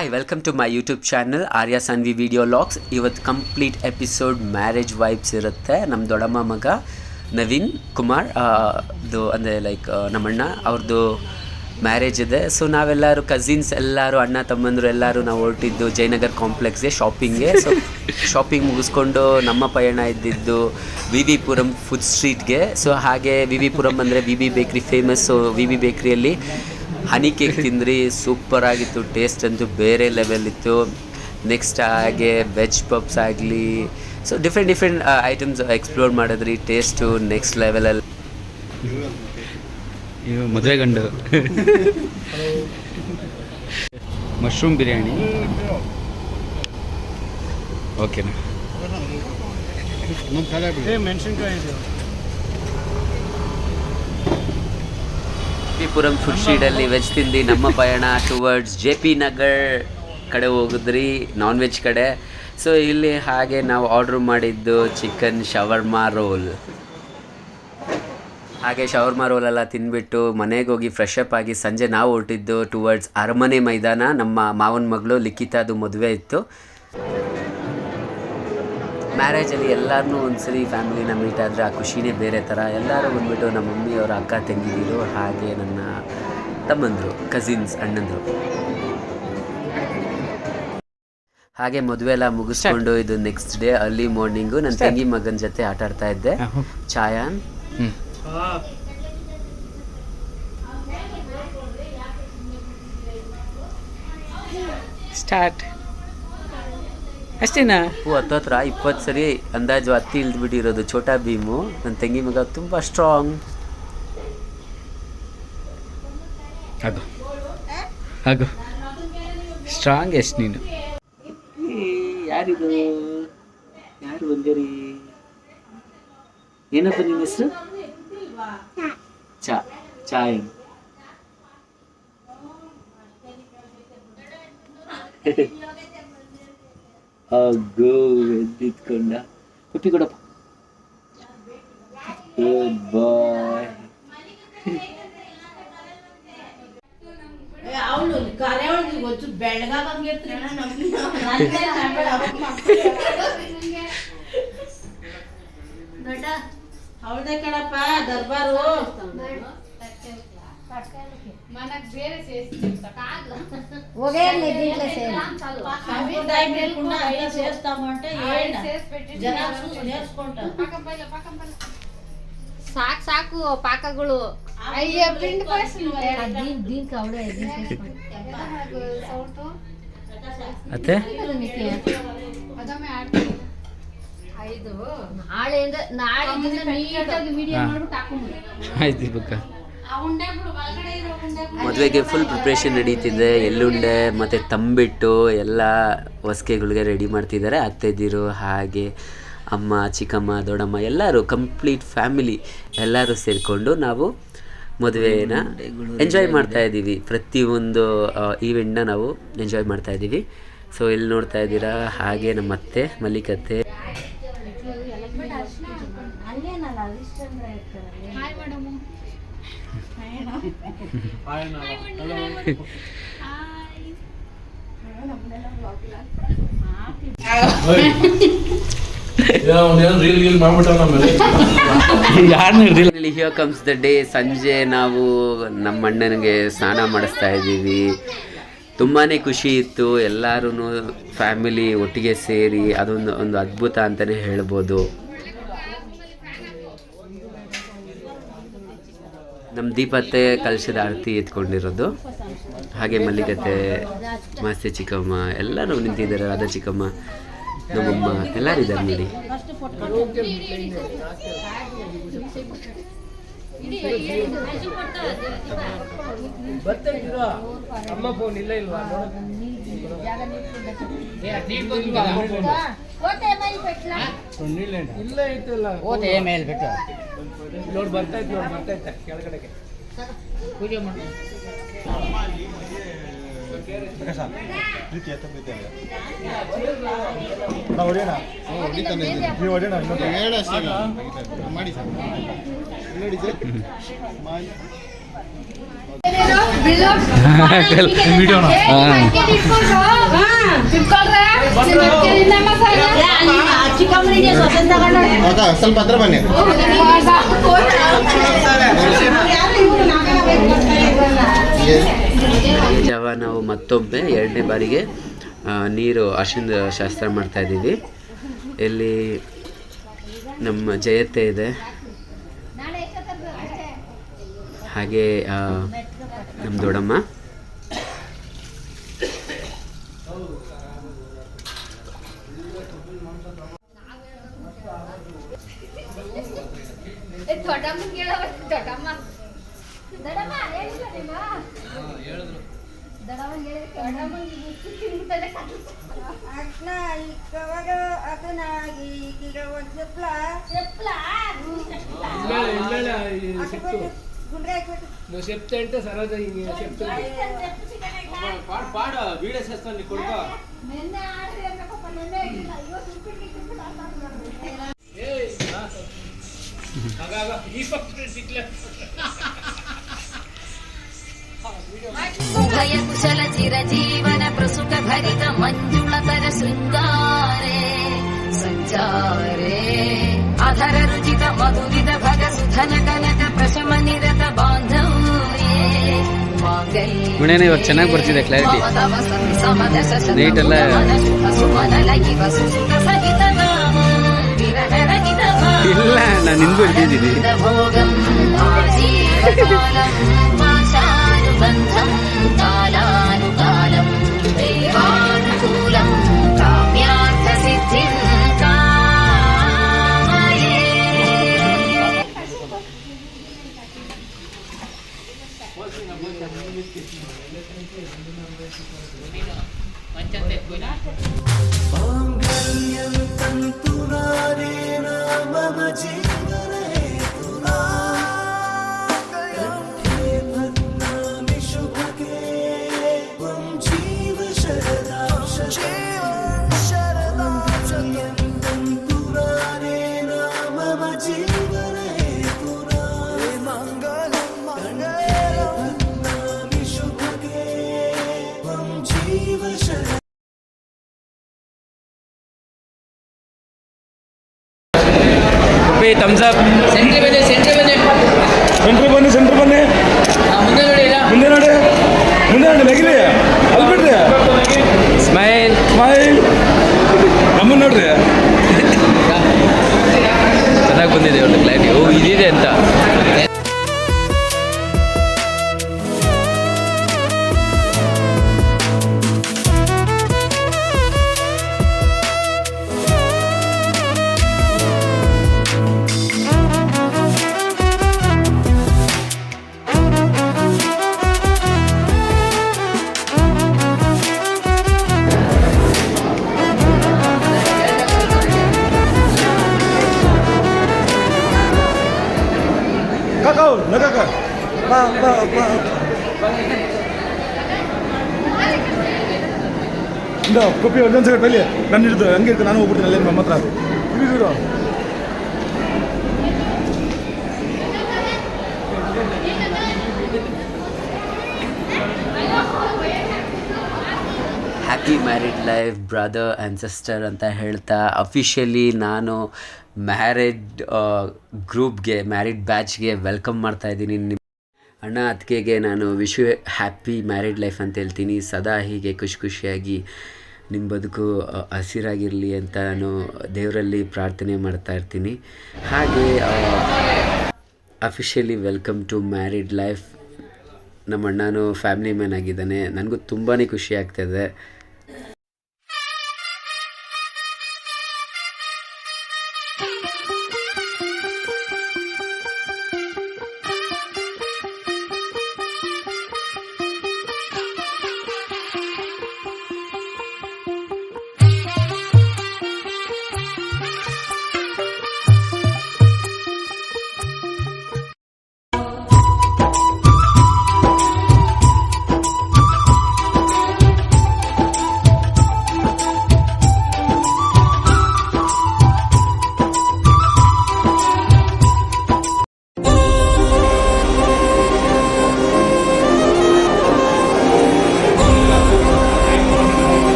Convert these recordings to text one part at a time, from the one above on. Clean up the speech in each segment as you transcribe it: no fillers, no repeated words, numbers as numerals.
Hi welcome to my YouTube channel Arya Sanvi video logs. ಇವತ್ತು complete episode marriage vibes ಇರುತ್ತೆ. ನಮ್ಮ ದೊಡ್ಡಮ್ಮ ಮಗ ನವೀನ್ ಕುಮಾರ್ ಅಂದರೆ ನಮ್ಮಣ್ಣ ಅವ್ರದ್ದು ಮ್ಯಾರೇಜ್ ಇದೆ. ಸೊ ನಾವೆಲ್ಲರೂ ಕಸಿನ್ಸ್ ಎಲ್ಲರೂ ಅಣ್ಣ ತಮ್ಮಂದರು ಎಲ್ಲರೂ ನಾವು ಹೊರಟಿದ್ದು ಜಯನಗರ್ ಕಾಂಪ್ಲೆಕ್ಸ್ಗೆ ಶಾಪಿಂಗ್ಗೆ. ಸೊ ಶಾಪಿಂಗ್ ಮುಗಿಸ್ಕೊಂಡು ನಮ್ಮ ಪಯಣ ಇದ್ದಿದ್ದು ವಿ ವಿ ಪುರಂ ಫುಡ್ ಸ್ಟ್ರೀಟ್ಗೆ. ಸೊ ಹಾಗೆ ವಿ ವಿ ಪುರಂ ಅಂದರೆ V V bakery famous. So V V ಬೇಕ್ರಿಯಲ್ಲಿ ಹನಿ ಕೇಕ್ ತಿಂದ್ರಿ, ಸೂಪರಾಗಿತ್ತು. ಟೇಸ್ಟ್ ಅಂತೂ ಬೇರೆ ಲೆವೆಲ್ ಇತ್ತು. ನೆಕ್ಸ್ಟ್ ಹಾಗೆ ವೆಜ್ ಪಪ್ಸ್ ಆಗಲಿ, ಸೊ ಡಿಫ್ರೆಂಟ್ ಐಟಮ್ಸ್ ಎಕ್ಸ್ಪ್ಲೋರ್ ಮಾಡಿದ್ರಿ. ಟೇಸ್ಟು ನೆಕ್ಸ್ಟ್ ಲೆವೆಲಲ್ಲಿ. ಮದುವೆ ಗಂಡು ಮಶ್ರೂಮ್ ಬಿರಿಯಾನಿ ಓಕೆನಾ? ಪುರಂ ಫುಡ್ ಸ್ಟ್ರೀಟಲ್ಲಿ ವೆಜ್ ತಿಂದು ನಮ್ಮ ಪಯಣ ಟುವರ್ಡ್ಸ್ ಜೆ ಪಿ ನಗರ್ ಕಡೆ ಹೋಗಿದ್ರಿ, ನಾನ್ ವೆಜ್ ಕಡೆ. ಸೊ ಇಲ್ಲಿ ಹಾಗೆ ನಾವು ಆರ್ಡ್ರ್ ಮಾಡಿದ್ದು ಚಿಕನ್ ಶವರ್ಮಾ ರೋಲ್. ಹಾಗೆ ಶವರ್ಮಾ ರೋಲೆಲ್ಲ ತಿಂದುಬಿಟ್ಟು ಮನೆಗೆ ಹೋಗಿ ಫ್ರೆಶ್ ಅಪ್ ಆಗಿ ಸಂಜೆ ನಾವು ಹೊರಟಿದ್ದು ಟುವರ್ಡ್ಸ್ ಅರಮನೆ ಮೈದಾನ. ನಮ್ಮ ಮಾವನ ಮಗಳು ಲಿಖಿತಾದು ಮದುವೆ ಇತ್ತು. ಮ್ಯಾರೇಜಲ್ಲಿ ಎಲ್ಲರನ್ನೂ ಒಂದ್ಸರಿ ಫ್ಯಾಮಿಲಿನ ಮೀಟ್ ಆದರೆ ಆ ಖುಷಿನೇ ಬೇರೆ ಥರ. ಎಲ್ಲರೂ ಬಂದುಬಿಟ್ಟು ನಮ್ಮ ಮಮ್ಮಿಯವರ ಅಕ್ಕ ತಂಗಿದಿರು, ಹಾಗೆ ನನ್ನ ತಮ್ಮಂದರು, ಕಸಿನ್ಸ್, ಅಣ್ಣಂದರು. ಹಾಗೆ ಮದುವೆ ಎಲ್ಲ ಮುಗಿಸ್ಕೊಂಡು ಇದು ನೆಕ್ಸ್ಟ್ ಡೇ ಅರ್ಲಿ ಮಾರ್ನಿಂಗು ನನ್ನ ತಂಗಿ ಮಗನ ಜೊತೆ ಆಟ ಆಡ್ತಾ ಇದ್ದೆ, ಛಾಯಾನ್. ಸ್ಟಾರ್ಟ್ ಅಷ್ಟೇನಾ? ಹತ್ರ 20 ಸರಿ ಅಂದಾಜು ಹತ್ತಿ ಇಳಿದ್ಬಿಟ್ಟಿರೋದು ಛೋಟಾ ಭೀಮು. ನನ್ನ ತಂಗಿ ಮಗ ತುಂಬ ಸ್ಟ್ರಾಂಗ್. ಆಗು ಸ್ಟ್ರಾಂಗ್ ಎಷ್ಟು ನೀನು? ಯಾರಿದು? ಯಾರು ಬಂದಿರಿ? ಏನಪ್ಪ ನಿನ್ನ ಹೆಸರು? ಚಾಯನ್. ಅಗ್ಗೋ ಎದ್ದಿತ್ಕೊಂಡ. ಕುಪ್ಪಿ ಕೊಡಪ್ಪ. ಗುಡ್ ಬಾಯ್. ಅವಳದೇ ಕಣಪ್ಪ ದರ್ಬಾರು. ಸಾಕು ಪಾಕಗಳು. ಅತ್ತೆ ಆಯ್ತು ಬುಕ್ಕ. ಮದುವೆಗೆ ಫುಲ್ ಪ್ರಿಪ್ರೇಷನ್ ನಡೀತಿದೆ. ಎಳ್ಳುಂಡೆ ಮತ್ತು ತಂಬಿಟ್ಟು ಎಲ್ಲ ಹೊಸ್ಕೆಗಳಿಗೆ ರೆಡಿ ಮಾಡ್ತಿದ್ದಾರೆ ಅತ್ತೆದಿರು, ಹಾಗೆ ಅಮ್ಮ, ಚಿಕ್ಕಮ್ಮ, ದೊಡ್ಡಮ್ಮ ಎಲ್ಲರೂ ಕಂಪ್ಲೀಟ್ ಫ್ಯಾಮಿಲಿ ಎಲ್ಲರೂ ಸೇರಿಕೊಂಡು ನಾವು ಮದುವೆನ ಎಂಜಾಯ್ ಮಾಡ್ತಾ ಇದ್ದೀವಿ. ಪ್ರತಿಯೊಂದು ಈವೆಂಟ್ನ ನಾವು ಎಂಜಾಯ್ ಮಾಡ್ತಾ ಇದ್ದೀವಿ. ಸೊ ಇಲ್ಲಿ ನೋಡ್ತಾ ಇದ್ದೀರಾ, ಹಾಗೆ ನಮ್ಮ ಅತ್ತೆ ಮಲ್ಲಿಕತ್ತೆ. Here comes the day. ಸಂಜೆ ನಾವು ನಮ್ಮ ಅಣ್ಣನಿಗೆ ಸ್ನಾನ ಮಾಡಿಸ್ತಾ ಇದ್ದೀವಿ. ತುಂಬಾ ಖುಷಿ ಇತ್ತು. ಎಲ್ಲರೂ ಫ್ಯಾಮಿಲಿ ಒಟ್ಟಿಗೆ ಸೇರಿ ಒಂದು ಅದ್ಭುತ ಅಂತಲೇ ಹೇಳ್ಬೋದು. ನಮ್ಮ ದೀಪತ್ತೆ ಕಲಶದ ಆರತಿ ಎತ್ಕೊಂಡಿರೋದು. ಹಾಗೆ ಮಲ್ಲಿಕತ್ತೆ, ಮಾಸ್ತಿ ಚಿಕ್ಕಮ್ಮ ಎಲ್ಲರೂ ನಿಂತಿದ್ದಾರೆ. ರಾಧಾ ಚಿಕ್ಕಮ್ಮ, ನಮ್ಮಮ್ಮ ಎಲ್ಲರೂ ಇದ್ದಾರೆ ನೋಡಿ. ಪೂಜೆ ಮಾಡಿ ವಿಡಿಯೋ ಚಿಕ್ಕಮ್ಮನಿಗೆ ಸ್ವತಂತ್ರ ತಗೊಂಡು ಸ್ವಲ್ಪ ಹತ್ರ ಬನ್ನಿ. ಜಾವ ನಾವು ಮತ್ತೊಮ್ಮೆ 2ನೇ ಬಾರಿಗೆ ನೀರು ಅರ್ಶಿನ ಶಾಸ್ತ್ರ ಮಾಡ್ತಾ ಇದ್ದೀವಿ. ಇಲ್ಲಿ ನಮ್ಮ ಜಯತೆ ಇದೆ, ಹಾಗೆ ನಮ್ಮ ದೊಡ್ಡಮ್ಮ, నువ్వు చెప్తే అంటే సరోజ చెప్తా పాడ వీడియో చేస్తాను నీ కొడుకు ఉభయ కుశల చిరజీవన ప్రసుక భరిత మంజుళతర శృంగారే సంచారే అధర రుచిత మధురిత భగ సుధన కనక ప్రశమ ನಿರತ ಬಾಂಧವ್ಯೇ ಗುಣೇನ ಇವತ್ತು ಚೆನ್ನಾಗಿ ಬರ್ತಿದೆ ಕ್ಲಾರಿಟಿ. ನೀಟ್ ಎಲ್ಲ ಇಲ್ಲ, ನಾನು ನಿನ್ಗೂ ಇಟ್ಟಿದ್ದೀನಿ. బంధం కాలానుకాలం దేవానుకూలం కామ్యార్థ సిద్ధిం కామయే. మాంగళ్యం తంతునానేన మమ జీవనే తునా ಥಮ್ಸ್ ಅಪ್. ಸೆಂಟ್ರಿ ಬನ್ನಿ ಮುಂದೆ ನೋಡಿ ಲಗಿರಿ ಅಲ್ಲಿ ಬಿಡ್ರಿ. ಸ್ಮೈಲ್ ನಮ್ಮನ್ನ ನೋಡ್ರಿ. ಚೆನ್ನಾಗಿ ಬಂದಿದೆ ಒಂದು ಕ್ಲಾರಿಟಿ. ಓ ಇದಿದೆ ಅಂತ. ನಗಕ ಬಾ ಕೊಪ್ಪಿ ಒಂದೊಂದು ಸೆಕೆಂಡ್ ಬಲ್ಲಿ ನನ್ನ ಹಿಡಿದು ಹಂಗೆ ಇರ್ತೀನಿ, ನಾನು ಹೋಗ್ಬಿಡ್ತೀನಿ ಅಲ್ಲೇ ನಮ್ಮ ಹತ್ರ ಇರು. Happy married life brother and sister ಅಂತ ಹೇಳ್ತಾ ಅಫಿಷಿಯಲಿ ನಾನು ಮ್ಯಾರಿಡ್ ಗ್ರೂಪ್ಗೆ, ಮ್ಯಾರಿಡ್ ಬ್ಯಾಚ್ಗೆ ವೆಲ್ಕಮ್ ಮಾಡ್ತಾಯಿದ್ದೀನಿ. ನಿಮ್ಮ ಅಣ್ಣ ಅತ್ತಿಗೆಗೆ ನಾನು wish you happy married life ಅಂತ ಹೇಳ್ತೀನಿ. ಸದಾ ಹೀಗೆ ಖುಷಿಯಾಗಿ ನಿಮ್ಮ ಬದುಕು ಹಸಿರಾಗಿರಲಿ ಅಂತ ನಾನು ದೇವರಲ್ಲಿ ಪ್ರಾರ್ಥನೆ ಮಾಡ್ತಾ ಇರ್ತೀನಿ. ಹಾಗೆ officially welcome to married life. ನಮ್ಮ ಅಣ್ಣನೂ ಫ್ಯಾಮಿಲಿ ಮ್ಯಾನ್ ಆಗಿದ್ದಾನೆ. ನನಗೂ ತುಂಬಾ ಖುಷಿ ಆಗ್ತಾಯಿದೆ.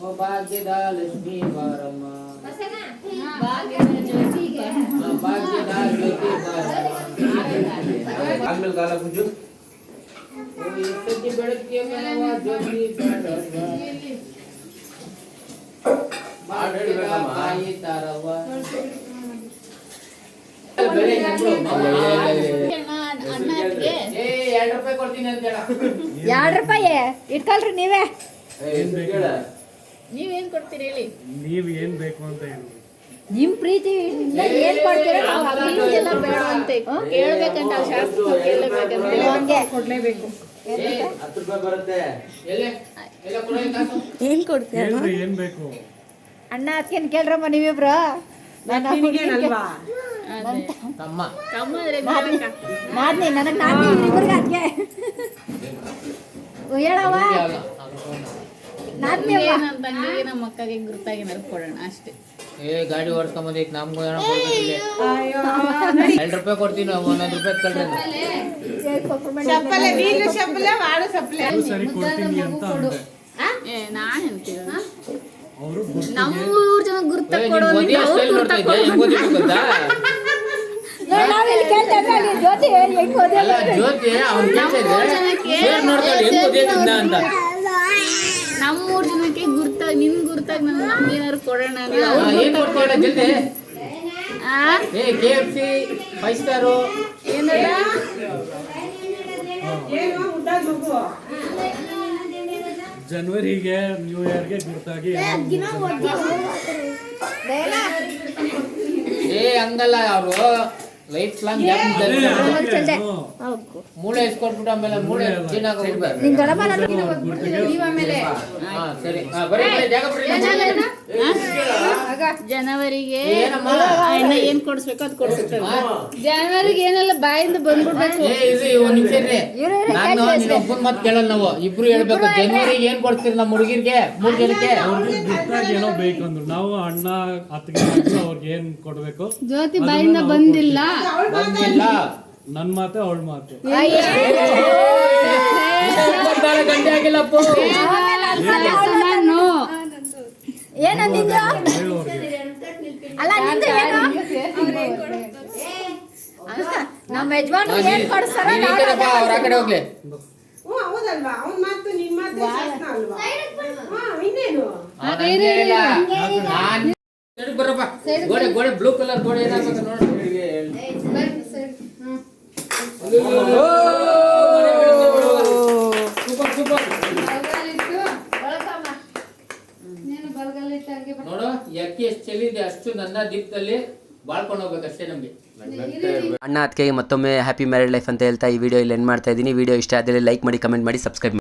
ಓ ಭಾಗ್ಯದ ಲಕ್ಷ್ಮೀ ಬಾರಮ್ಮ ಭಾಗ್ಯದ ಜ್ಯೋತಿ ಬಾರಮ್ಮ ಆದ್ಮೇಲೆ ಕಾಲ ಗುಂಜು ಓ ಎಷ್ಟೊತ್ತಿ ಬೆಳಗ್ಗೆ ಕಣವ ಜ್ಯೋತಿ ಭಾಗ್ಯದ ಕಾಯಿ ತಾರವ್ವ ಬೆಳೆ ಏ 2 ರೂಪಾಯಿ ಕೊಡ್ತೀನಿ ಅಂತ ಹೇಳ 2 ರೂಪಾಯಿ ಇಟ್ಕೊಳ್ರಿ ನೀವೇ. ನೀವೇನ್ ಕೊಡ್ತೀರಿ ಹೇಳಿ? ನೀವು ಏನ್ ಬೇಕು ಅಂತ ಹೇಳಿ. ನಿಮ್ ಪ್ರೀತಿ ಏನ್ ಕೊಡ್ತೀರ ನಾವು ಎಲ್ಲ ಬೇಡ ಅಂತೆ ಕೇಳ್ಬೇಕಂತ ಶಾಸ್ತ್ರ ಕೇಳಬೇಕಂತ ಹಂಗೆ ಕೊಡ್ಲೇಬೇಕು. 10 ರೂಪಾಯಿ ಬರುತ್ತೆ ಎಲ್ಲೇ ಎಲ್ಲ ಕೊಡೋಕೆ ಕಾಸು ಏನ್ ಕೊಡ್ತೀರ ಹೇಳ್ರಿ ಏನ್ ಬೇಕು. ಅಣ್ಣ ಅಕ್ಕೇನ್ ಕೇಳ್ರಮ್ಮ ನೀವಿಬ್ರು. ತಮ್ಮ ನಾದ್ನಿ ನನಗ್ ನಾದ್ನಿ ಇಬ್ರಿಗೆ ಅದಕ್ಕೆ ಹೇಳವ ನಾದ್ನಿ ನಮ್ಮ ತಂಗಿಗೆ ನಮ್ಮ ಅಕ್ಕಗೆ ಗುರುತಾಗಿ ಕೊಡೋಣ ಅಷ್ಟೇ. ಏ ಗಾಡಿ ಓಡಿಸ್ಕೊಂಬಂದೈತಿ ನಮ್ಗೂ ಏನೋ ಕೊಡ್ಬೇಕಿಲ್ಲ 2 ರೂಪಾಯಿ ಕೊಡ್ತೀನಿ 1 ರೂಪಾಯಿ ಕಳ್ರಿ ಅದು ಸರಿ ಕೊಡ್ತೀನಿ ಅಂತ ಅಂದೆ. ನಾನ್ ಹೇಳ್ತೀರ ಅವರು ನಮ್ಮೂರ್ ಜನ ಗುರುತ ಕೊಡೋ ಮದುವೆ ಸ್ಟೈಲ್ ನೋಡ್ತಾ ಇದ್ದೆ ಹೆಂಗ್ ಓದಿಬೇಕು ಗೊತ್ತಾ ನಾವಿಲ್ಲಿ ಕೇಳ್ತಾ ಇದ್ರೆ ಜ್ಯೋತಿ ಹೆಂಗ್ ಓದಿ ಅಲ್ಲ ಜ್ಯೋತಿ ಅವ್ನು ಕೇಳ್ತಾ ಇದ್ದೆ ಏನ್ ನೋಡ್ತಾಳೆ ಹೆಂಗ್ ಓದಿದ್ದ ಅಂತ ನಮ್ಮೂರ್ ಜನಕ್ಕೆ ಗುರ್ತಾಗಿ ನಿನ್ ಗುರ್ತಾಗಿ ನಮ್ಗೇನಾದ್ರು ಕೊಡೋಣ ಅಂದ್ರೆ ಏನ್ ಕೊಡ್ತೀಯ ಜೊತೆ ಏ KFC 5 ಸ್ಟಾರು ಏನಲ್ಲ ಜನವರಿಗೆ ನ್ಯೂ ಇಯರ್ಗೆ ಗುರ್ತಾಗಿ ಏ ಹಂಗಲ್ಲ ಅವರು ಲೈಫ್ ಲಾಂಗ್ ಮೂಳೆ ಇಸ್ಕೊಟ್ಬಿಟ್ಟು ಆಮೇಲೆ ಮೂಳೆ ಚೆನ್ನಾಗಿ ನಿನ್ ದೊಡ್ಡಮ್ಮ ಸರಿ ಬರೀ ಜಾಗ ಬಿಡಿ ಜನವರಿಗೆ ಏನಮ್ಮ ಅಣ್ಣ ಏನ್ ಕೊಡ್ಸ್ಬೇಕು ಅದ್ ಕೊಡ್ಸ್ತಾರೆ. ಜನವರಿಗೆ ಏನೆಲ್ಲ ಬಾಯಿಂದ ಬಂದ್ಬಿಡ್ಬೇಕು. ಏ ಇದು ಒಂದ್ ನಿಮಿಷ ಇರ್ರಿ ನಾನು ನಿನ್ನ ಒಬ್ಬನ ಮಾತು ಕೇಳಲ್ಲ ನಾವು ಇಬ್ರು ಹೇಳ್ಬೇಕು ಜನವರಿಗೆ ಏನ್ ಕೊಡ್ತೀರಿ ನಮ್ಮ ಹುಡುಗಿರ್ಗೆ 3 ಜನಕ್ಕೆ ಗುರ್ತಾಗಿ ಏನೋ ಬೇಕಂದ್ರು ನಾವು ಅಣ್ಣ ಅತ್ತಿಗೆ ಅವ್ರಿಗೆ ಏನ್ ಕೊಡ್ಬೇಕು. ಜ್ಯೋತಿ ಬಾಯಿಂದ ಬಂದಿಲ್ಲ. ಬಂದಿಲ್ಲ ನನ್ ಮಾತೆ ಅವಳ ಮಾತೆ. ಗಂಟೆ ಆಗಿಲ್ಲಪ್ಪ ಏನಂದಿದ್ದು ಅಲ್ಲ ನಿಂದು ಏನು ನಮ್ಮ ಯಜಮಾನ್ರು ಏನ್ ಕೊಡ್ತಾರ ಅವ್ರ ಆ ಕಡೆ ಹೋಗ್ಲಿ ಹೌದಲ್ವಾ ಅವನ್ ಮಾತು ನಿನ್ ಮಾತು ಶಾಸ್ತ್ರ ಅಲ್ವಾ ಇನ್ನೇನು ಬರಪ್ಪ ಗೋಡೆ ಗೋಡೆ ಬ್ಲೂ ಕಲರ್ ಗೋಡೆ ಏನಾಗ್ಬೇಕು ನೋಡಿ ಸೂಪರ್ ಸೂಪರ್ ನೋಡು ಎಕ್ಕಿ ಎಷ್ಟು ಚೆಲ್ಲಿದೆ ಅಷ್ಟು ನನ್ನ ದೀಪದಲ್ಲಿ ಬಾಳ್ಕೊಂಡು ಹೋಗ್ಬೇಕಷ್ಟೇ ನಮ್ಗೆ. ಅಣ್ಣ ಅದಕ್ಕೆ ಮತ್ತೊಮ್ಮೆ ಹ್ಯಾಪಿ ಮ್ಯಾರಿಡ್ ಲೈಫ್ ಅಂತ ಹೇಳ್ತಾ ಈ ವಿಡಿಯೋ ಇಲ್ಲಿ ಎಂಡ್ ಮಾಡ್ತಾ ಇದ್ದೀನಿ. ವಿಡಿಯೋ ಇಷ್ಟ ಆದರೆ ಲೈಕ್ ಮಾಡಿ, ಕಮೆಂಟ್ ಮಾಡಿ, ಸಬ್ಸ್ಕ್ರೈಬ್ ಮಾಡಿ.